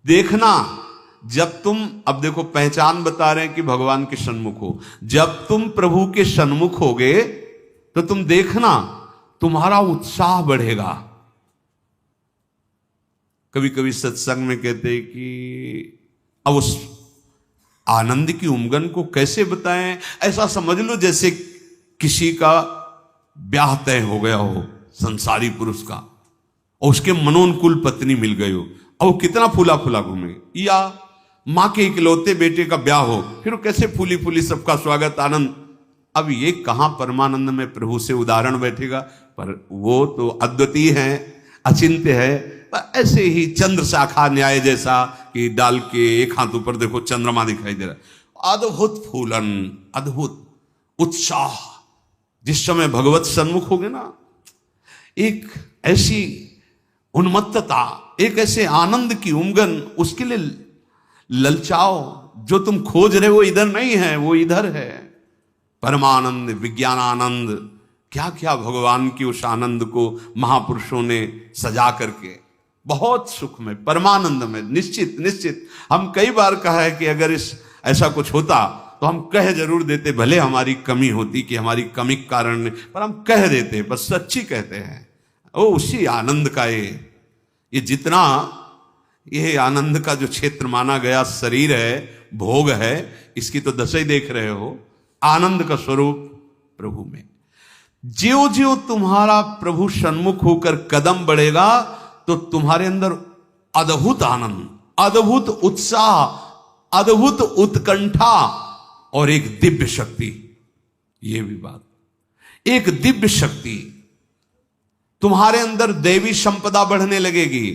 देखना, जब तुम, अब देखो पहचान बता रहे हैं कि भगवान के सन्मुख हो, जब तुम प्रभु के सन्मुख होगे तो तुम देखना तुम्हारा उत्साह बढ़ेगा। कभी कभी सत्संग में कहते हैं कि अब उस आनंद की उमंगन को कैसे बताएं। ऐसा समझ लो जैसे किसी का ब्याह तय हो गया हो, संसारी पुरुष का, और उसके मनोनुकूल पत्नी मिल गई हो, और वो कितना फूला फूला घूमे, या मां के इकलौते बेटे का ब्याह हो, फिर वो कैसे फूली फूली सबका स्वागत आनंद। अब ये कहां परमानंद में प्रभु से उदाहरण बैठेगा, पर वो तो अद्वितीय है, अचिंत्य है। ऐसे ही चंद्र शाखा न्याय जैसा कि डाल के एक हाथ ऊपर देखो चंद्रमा दिखाई दे रहा है, अद्भुत फूलन, अद्भुत उत्साह। जिस समय भगवत सन्मुख होगे ना, एक ऐसी उन्मत्तता, एक ऐसे आनंद की उमंगन, उसके लिए ललचाओ। जो तुम खोज रहे हो इधर नहीं है, वो इधर है। परमानंद, विज्ञानानंद, क्या क्या भगवान की उस आनंद को महापुरुषों ने सजा करके, बहुत सुख में, परमानंद में। निश्चित निश्चित हम कई बार कहा है कि अगर ऐसा कुछ होता तो हम कह जरूर देते, भले हमारी कमी होती कि हमारी कमी के कारण, पर हम कह देते, बस सच्ची कहते हैं। वो उसी आनंद का ये जितना ये आनंद का जो क्षेत्र माना गया शरीर है, भोग है, इसकी तो दशा देख रहे हो। आनंद का स्वरूप प्रभु में। ज्यों ज्यों तुम्हारा प्रभु सन्मुख होकर कदम बढ़ेगा तो तुम्हारे अंदर अद्भुत आनंद, अद्भुत उत्साह, अद्भुत उत्कंठा और एक दिव्य शक्ति। ये भी बात, एक दिव्य शक्ति तुम्हारे अंदर, दैवी संपदा बढ़ने लगेगी,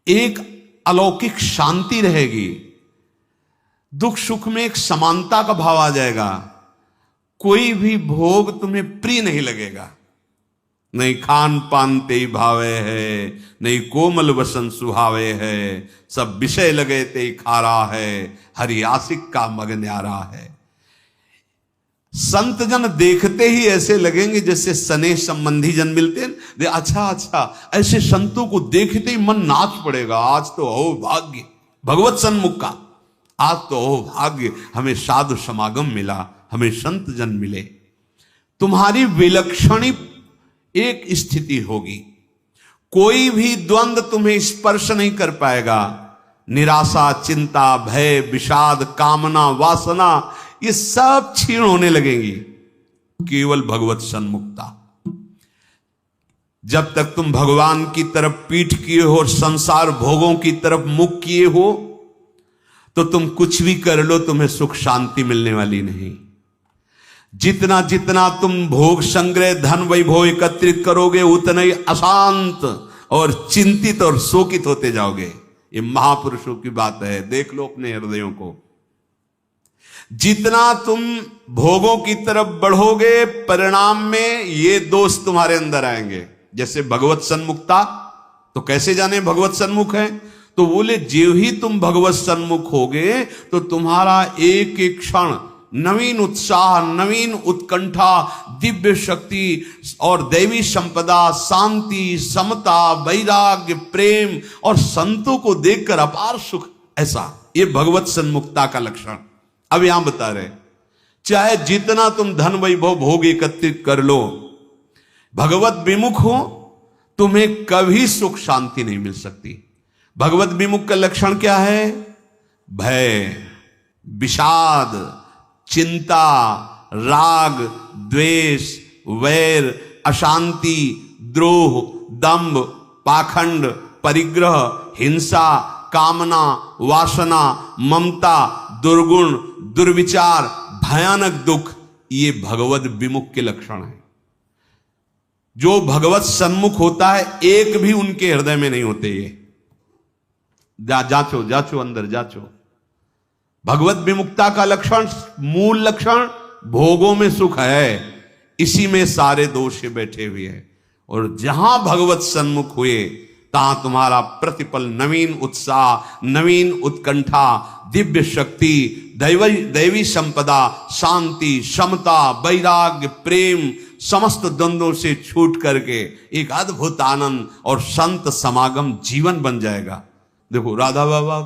एक अलौकिक शांति रहेगी, दुख सुख में एक समानता का भाव आ जाएगा। कोई भी भोग तुम्हें प्रिय नहीं लगेगा, नहीं खान पान ते भावे है, नहीं कोमल वसन सुहावे है, सब विषय लगे ते खारा है, हरि आशिक का मग न्यारा है। संत जन देखते ही ऐसे लगेंगे जैसे स्नेह संबंधी जन मिलते हैं। अच्छा अच्छा, ऐसे संतों को देखते ही मन नाच पड़ेगा, आज तो हो भाग्य भगवत सन्मुख का, आज तो हो भाग्य, हमें साधु समागम मिला, हमें संत जन मिले। तुम्हारी विलक्षणी एक स्थिति होगी, कोई भी द्वंद्व तुम्हें स्पर्श नहीं कर पाएगा। निराशा, चिंता, भय, विषाद, कामना, वासना, ये सब क्षीण होने लगेंगी, केवल भगवत सन्मुखता। जब तक तुम भगवान की तरफ पीठ किए हो और संसार भोगों की तरफ मुख किए हो, तो तुम कुछ भी कर लो, तुम्हें सुख शांति मिलने वाली नहीं। जितना जितना तुम भोग संग्रह, धन वैभव एकत्रित करोगे, उतना ही अशांत और चिंतित और शोकित होते जाओगे। ये महापुरुषों की बात है, देख लो अपने हृदयों को। जितना तुम भोगों की तरफ बढ़ोगे, परिणाम में ये दोष तुम्हारे अंदर आएंगे। जैसे भगवत सन्मुखता, तो कैसे जाने भगवत सन्मुख है? तो बोले ज्यों ही तुम भगवत सन्मुख होगे तो तुम्हारा एक एक क्षण नवीन उत्साह, नवीन उत्कंठा, दिव्य शक्ति और दैवी संपदा, शांति, समता, वैराग्य, प्रेम और संतों को देखकर अपार सुख, ऐसा ये भगवत सन्मुखता का लक्षण। अब यहां बता रहे, चाहे जितना तुम धन वैभव भोग एकत्रित कर लो, भगवत विमुख हो, तुम्हें कभी सुख शांति नहीं मिल सकती। भगवत विमुख का लक्षण क्या है? भय, विषाद, चिंता, राग, द्वेष, वैर, अशांति, द्रोह, दंभ, पाखंड, परिग्रह, हिंसा, कामना, वासना, ममता, दुर्गुण, दुर्विचार, भयानक दुख, ये भगवत विमुख के लक्षण है। जो भगवत सन्मुख होता है, एक भी उनके हृदय में नहीं होते। ये जांचो जांचो, अंदर जांचो। भगवत विमुक्ता का लक्षण, मूल लक्षण, भोगों में सुख है, इसी में सारे दोष बैठे हुए हैं। और जहां भगवत सन्मुख हुए, तहां तुम्हारा प्रतिपल नवीन उत्साह, नवीन उत्कंठा, दिव्य शक्ति, दैवी संपदा, शांति, समता, वैराग्य, प्रेम, समस्त द्वंद्वों से छूट करके एक अद्भुत आनंद और संत समागम जीवन बन जाएगा। देखो राधा बाबा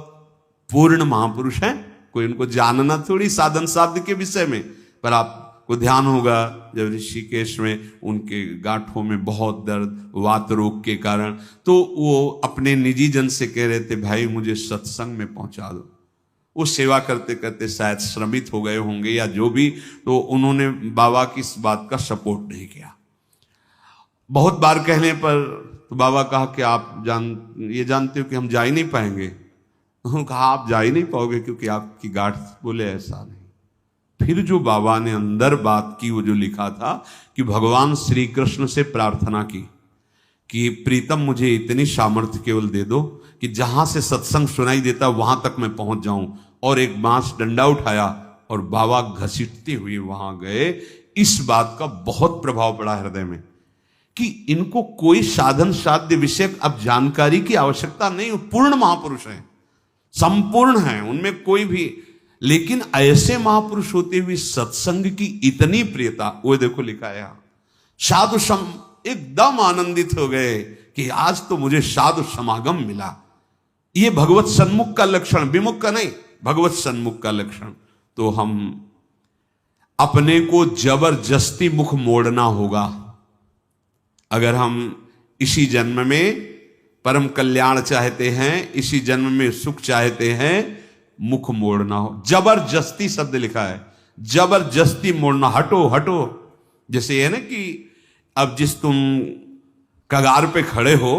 पूर्ण महापुरुष हैं, कोई उनको जानना थोड़ी साधन साध्य के विषय में, पर आपको ध्यान होगा जब ऋषिकेश में उनके गांठों में बहुत दर्द वात रोग के कारण, तो वो अपने निजी जन से कह रहे थे भाई मुझे सत्संग में पहुंचा दो। वो सेवा करते करते शायद श्रमित हो गए होंगे या जो भी, तो उन्होंने बाबा की इस बात का सपोर्ट नहीं किया। बहुत बार कहने पर तो बाबा कहा कि आप ये जानते हो कि हम जा ही नहीं पाएंगे। उन्होंने कहा आप जा ही नहीं पाओगे क्योंकि आपकी गांठ। बोले ऐसा नहीं। फिर जो बाबा ने अंदर बात की, वो जो लिखा था कि भगवान श्री कृष्ण से प्रार्थना की कि प्रीतम मुझे इतनी सामर्थ्य केवल दे दो कि जहां से सत्संग सुनाई देता वहां तक मैं पहुंच जाऊं, और एक बांस डंडा उठाया और बाबा घसीटते हुए वहां गए। इस बात का बहुत प्रभाव पड़ा हृदय में कि इनको कोई साधन साध्य विषय अब जानकारी की आवश्यकता नहीं, पूर्ण महापुरुष हैं, संपूर्ण हैं, उनमें कोई भी। लेकिन ऐसे महापुरुष होते हुए सत्संग की इतनी प्रियता, वो देखो लिखा है साधु सम, एकदम आनंदित हो गए कि आज तो मुझे साधु समागम मिला। ये भगवत सन्मुख का लक्षण, विमुख का नहीं, भगवत सन्मुख का लक्षण। तो हम अपने को जबरदस्ती मुख मोड़ना होगा। अगर हम इसी जन्म में परम कल्याण चाहते हैं, इसी जन्म में सुख चाहते हैं, मुख मोड़ना हो। जबरदस्ती शब्द लिखा है, जबरदस्ती मोड़ना, हटो हटो। जैसे है ना कि अब जिस तुम कगार पे खड़े हो,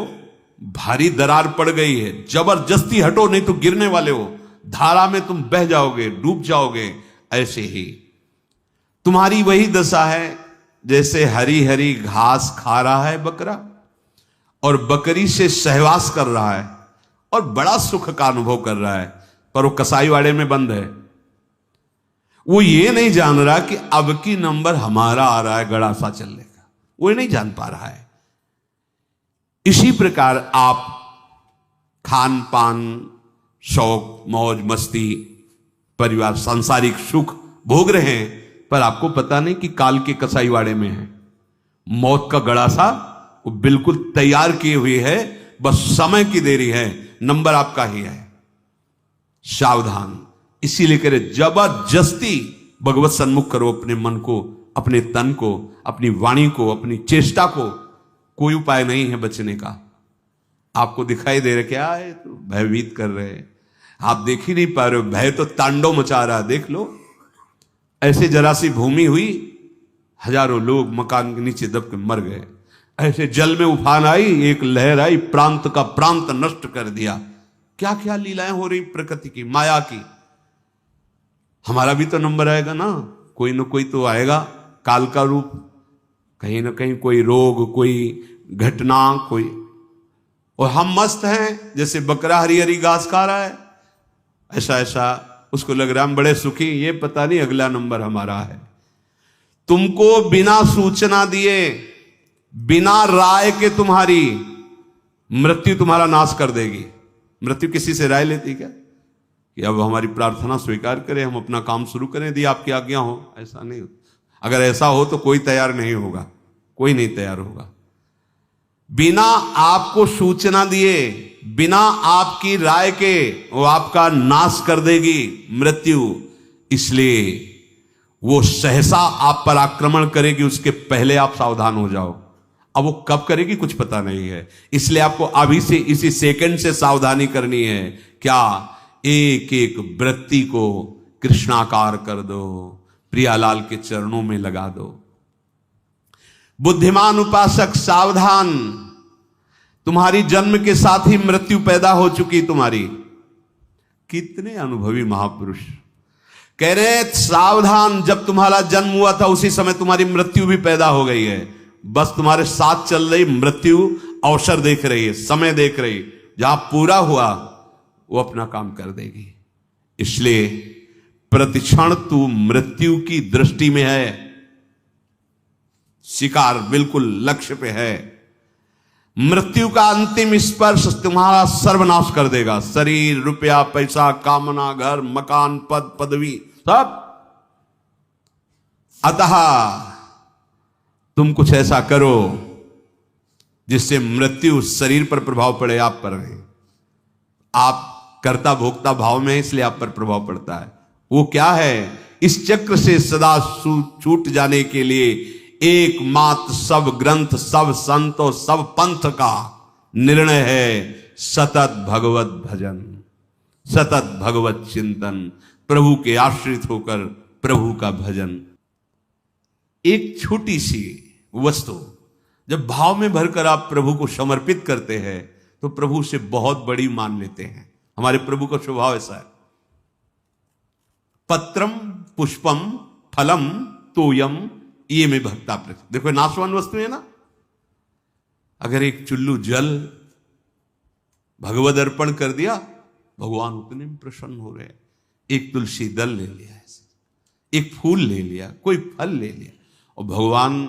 भारी दरार पड़ गई है, जबरदस्ती हटो नहीं तो गिरने वाले हो, धारा में तुम बह जाओगे, डूब जाओगे। ऐसे ही तुम्हारी वही दशा है जैसे हरी हरी घास खा रहा है बकरा और बकरी से सहवास कर रहा है और बड़ा सुख का अनुभव कर रहा है, पर वो कसाईवाड़े में बंद है। वो ये नहीं जान रहा कि अब की नंबर हमारा आ रहा है गड़ासा चलने का, वो नहीं जान पा रहा है। इसी प्रकार आप खान पान, शौक, मौज मस्ती, परिवार, सांसारिक सुख भोग रहे हैं, पर आपको पता नहीं कि काल के कसाईवाड़े में है। मौत का गड़ासा वो बिल्कुल तैयार किए हुए है, बस समय की देरी है, नंबर आपका ही है। सावधान। इसीलिए कह रहे जबरदस्ती भगवत सन्मुख करो अपने मन को, अपने तन को, अपनी वाणी को, अपनी चेष्टा को। कोई उपाय नहीं है बचने का। आपको दिखाई दे रहा क्या है, तो भयभीत कर रहे हैं, आप देख ही नहीं पा रहे हो, भय तो तांडव मचा रहा है। देख लो, ऐसे जरा सी भूमि हुई, हजारों लोग मकान के नीचे दब के मर गए। ऐसे जल में उफान आई, एक लहर आई, प्रांत का प्रांत नष्ट कर दिया। क्या क्या लीलाएं हो रही प्रकृति की, माया की। हमारा भी तो नंबर आएगा ना कोई तो आएगा, काल का रूप, कहीं ना कहीं कोई रोग, कोई घटना, कोई। और हम मस्त हैं जैसे बकरा हरी हरी घास खा रहा है, ऐसा ऐसा उसको लग रहा है हम बड़े सुखी, ये पता नहीं अगला नंबर हमारा है। तुमको बिना सूचना दिए, बिना राय के तुम्हारी मृत्यु तुम्हारा नाश कर देगी। मृत्यु किसी से राय लेती क्या कि अब हमारी प्रार्थना स्वीकार करें, हम अपना काम शुरू करें, यदि आपकी आज्ञा हो? ऐसा नहीं हो। अगर ऐसा हो तो कोई तैयार नहीं होगा, कोई नहीं तैयार होगा। बिना आपको सूचना दिए, बिना आपकी राय के वो आपका नाश कर देगी मृत्यु। इसलिए वो सहसा आप पर आक्रमण करेगी, उसके पहले आप सावधान हो जाओ। अब वो कब करेगी कुछ पता नहीं है, इसलिए आपको अभी से, इसी सेकंड से सावधानी करनी है। क्या? एक एक वृत्ति को कृष्णाकार कर दो, प्रियालाल के चरणों में लगा दो। बुद्धिमान उपासक सावधान, तुम्हारी जन्म के साथ ही मृत्यु पैदा हो चुकी तुम्हारी। कितने अनुभवी महापुरुष कह रहे हैं सावधान, जब तुम्हारा जन्म हुआ था उसी समय तुम्हारी मृत्यु भी पैदा हो गई है। बस तुम्हारे साथ चल रही मृत्यु अवसर देख रही है, समय देख रही, जहां पूरा हुआ वो अपना काम कर देगी। इसलिए प्रतिक्षण तू मृत्यु की दृष्टि में है, शिकार बिल्कुल लक्ष्य पे है। मृत्यु का अंतिम स्पर्श तुम्हारा सर्वनाश कर देगा। शरीर, रुपया, पैसा, कामना, घर, मकान, पद, पदवी, सब। अतः तुम कुछ ऐसा करो जिससे मृत्यु शरीर पर प्रभाव पड़े, आप पर नहीं। आप कर्ता भोक्ता भाव में, इसलिए आप पर प्रभाव पड़ता है। वो क्या है? इस चक्र से सदा छूट जाने के लिए एकमात्र सब ग्रंथ, सब संतों, सब पंथ का निर्णय है सतत भगवत भजन, सतत भगवत चिंतन, प्रभु के आश्रित होकर प्रभु का भजन। एक छोटी सी वस्तु जब भाव में भरकर आप प्रभु को समर्पित करते हैं तो प्रभु से बहुत बड़ी मान लेते हैं। हमारे प्रभु का स्वभाव ऐसा है। पत्रम पुष्पम फलम तोयम ये में भक्ता प्रति। देखो नाशवान वस्तु है ना, अगर एक चुल्लू जल भगवद अर्पण कर दिया, भगवान उतने में प्रसन्न हो रहे हैं। एक तुलसी दल ले लिया, एक फूल ले लिया, कोई फल ले लिया, और भगवान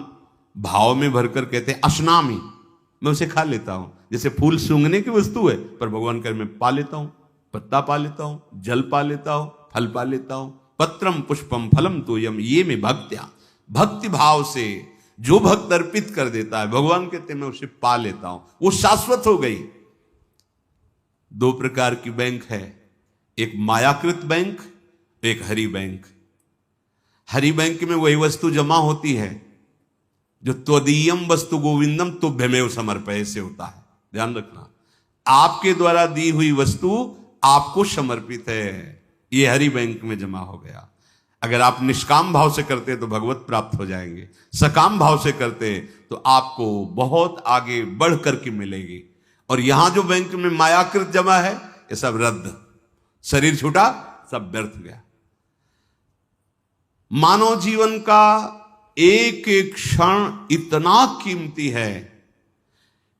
भाव में भरकर कहते हैं अश्नामी, मैं उसे खा लेता हूं। जैसे फूल सूंघने की वस्तु है, पर भगवान कर मैं पा लेता हूं, पत्ता पा लेता हूं, जल पा लेता हूं, फल पा लेता हूं। पत्रम पुष्पम फलम तोयम ये में भक्त्या, भक्ति भाव से जो भक्त अर्पित कर देता है, भगवान कहते मैं उसे पा लेता हूं, वो शाश्वत हो गई। दो प्रकार की बैंक है, एक मायाकृत बैंक, एक हरि बैंक। हरि बैंक में वही वस्तु जमा होती है जो त्वदीयम वस्तु गोविंदम तुभ्यमेव समर्पय से होता है। ध्यान रखना, आपके द्वारा दी हुई वस्तु आपको समर्पित है, ये हरि बैंक में जमा हो गया। अगर आप निष्काम भाव से करते तो भगवत प्राप्त हो जाएंगे, सकाम भाव से करते तो आपको बहुत आगे बढ़ करके मिलेगी। और यहां जो बैंक में मायाकृत जमा है ये सब रद्द, शरीर छूटा, सब व्यर्थ गया। मानव जीवन का एक एक क्षण इतना कीमती है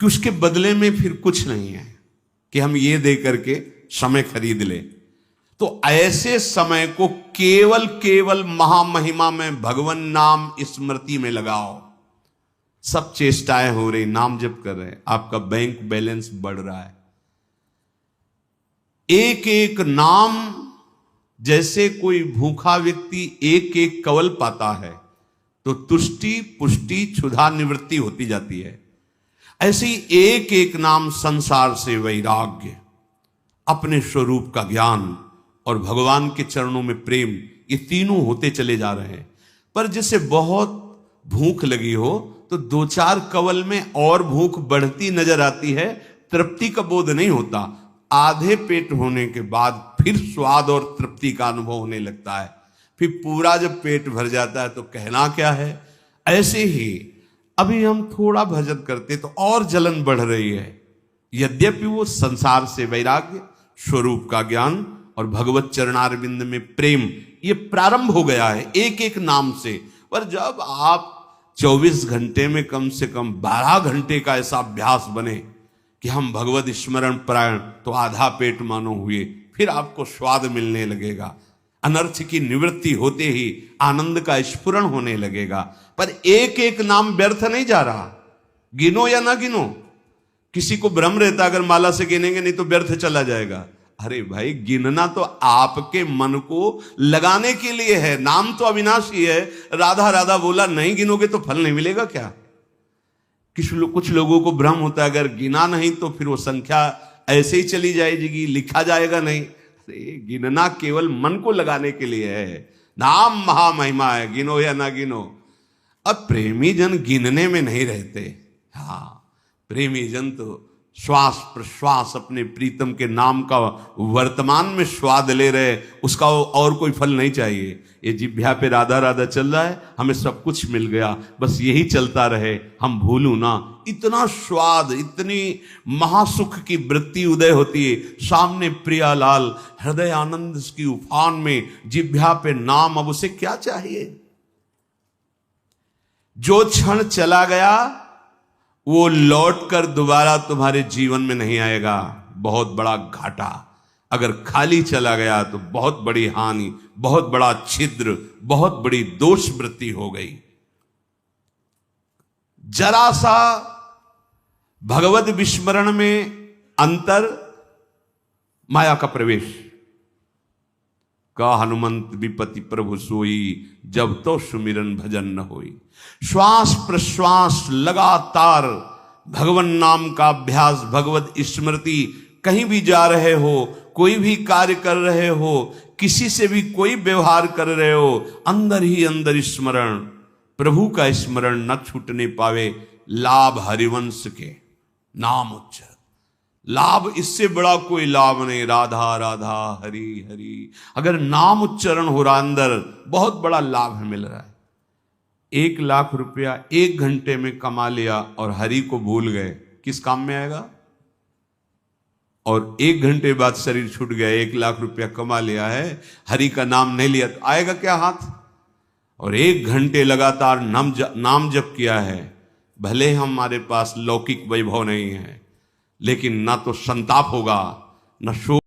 कि उसके बदले में फिर कुछ नहीं है कि हम ये दे करके समय खरीद ले। तो ऐसे समय को केवल केवल महामहिमा में भगवान नाम स्मृति में लगाओ। सब चेष्टाएं हो रही, नाम जप कर रहे हैं, आपका बैंक बैलेंस बढ़ रहा है। एक एक नाम, जैसे कोई भूखा व्यक्ति एक एक कवल पाता है तो तुष्टि पुष्टि क्षुधा निवृत्ति होती जाती है, ऐसे ही एक एक नाम संसार से वैराग्य, अपने स्वरूप का ज्ञान और भगवान के चरणों में प्रेम, ये तीनों होते चले जा रहे हैं। पर जिसे बहुत भूख लगी हो तो दो चार कवल में और भूख बढ़ती नजर आती है, तृप्ति का बोध नहीं होता। आधे पेट होने के बाद फिर स्वाद और तृप्ति का अनुभव होने लगता है, फिर पूरा जब पेट भर जाता है तो कहना क्या है। ऐसे ही अभी हम थोड़ा भजन करते तो और जलन बढ़ रही है, यद्यपि वो संसार से वैराग्य, स्वरूप का ज्ञान और भगवत चरणारविंद में प्रेम ये प्रारंभ हो गया है एक एक नाम से। पर जब आप 24 घंटे में कम से कम 12 घंटे का ऐसा अभ्यास बने कि हम भगवत स्मरण परायण, तो आधा पेट मानो हुए, फिर आपको स्वाद मिलने लगेगा, अनर्थ की निवृत्ति होते ही आनंद का स्फुरण होने लगेगा। पर एक एक नाम व्यर्थ नहीं जा रहा, गिनो या ना गिनो। किसी को भ्रम रहता अगर माला से गिनेंगे नहीं तो व्यर्थ चला जाएगा। अरे भाई, गिनना तो आपके मन को लगाने के लिए है, नाम तो अविनाशी है। राधा राधा बोला, नहीं गिनोगे तो फल नहीं मिलेगा क्या? कुछ लोगों को भ्रम होता है अगर गिना नहीं तो फिर वो संख्या ऐसे ही चली जाएगी, लिखा जाएगा नहीं। अरे गिनना केवल मन को लगाने के लिए है, नाम महामहिमा है, गिनो या ना गिनो। अब प्रेमी जन गिनने में नहीं रहते। हाँ, प्रेमी जन तो श्वास प्रश्वास अपने प्रीतम के नाम का वर्तमान में स्वाद ले रहे, उसका और कोई फल नहीं चाहिए। ये जिह्वा पे राधा राधा चल रहा है, हमें सब कुछ मिल गया, बस यही चलता रहे, हम भूलूं ना। इतना स्वाद, इतनी महासुख की वृत्ति उदय होती है। सामने प्रियालाल हृदय आनंद की उफान में, जिह्वा पे नाम, अब उसे क्या चाहिए? जो क्षण चला गया वो लौटकर दोबारा तुम्हारे जीवन में नहीं आएगा, बहुत बड़ा घाटा। अगर खाली चला गया तो बहुत बड़ी हानि, बहुत बड़ा छिद्र, बहुत बड़ी दोष वृत्ति हो गई। जरा सा भगवत विस्मरण में अंतर, माया का प्रवेश। का हनुमंत विपति प्रभु सोई, जब तो सुमिरन भजन न होई। श्वास प्रश्वास लगातार भगवन नाम का अभ्यास, भगवत स्मृति कहीं भी जा रहे हो, कोई भी कार्य कर रहे हो, किसी से भी कोई व्यवहार कर रहे हो, अंदर ही अंदर स्मरण, प्रभु का स्मरण न छूटने पावे। लाभ हरिवंश के नाम उच्चारण, लाभ इससे बड़ा कोई लाभ नहीं। राधा राधा हरि हरि, अगर नाम उच्चारण हो रहा अंदर, बहुत बड़ा लाभ मिल रहा है। 1 लाख रुपया 1 घंटे में कमा लिया और हरि को भूल गए, किस काम में आएगा? और 1 घंटे बाद शरीर छूट गया, 1 लाख रुपया कमा लिया है, हरि का नाम नहीं लिया, तो आएगा क्या हाथ? और 1 घंटे लगातार नाम जप किया है, भले हमारे पास लौकिक वैभव नहीं है, लेकिन ना तो संताप होगा, न शोक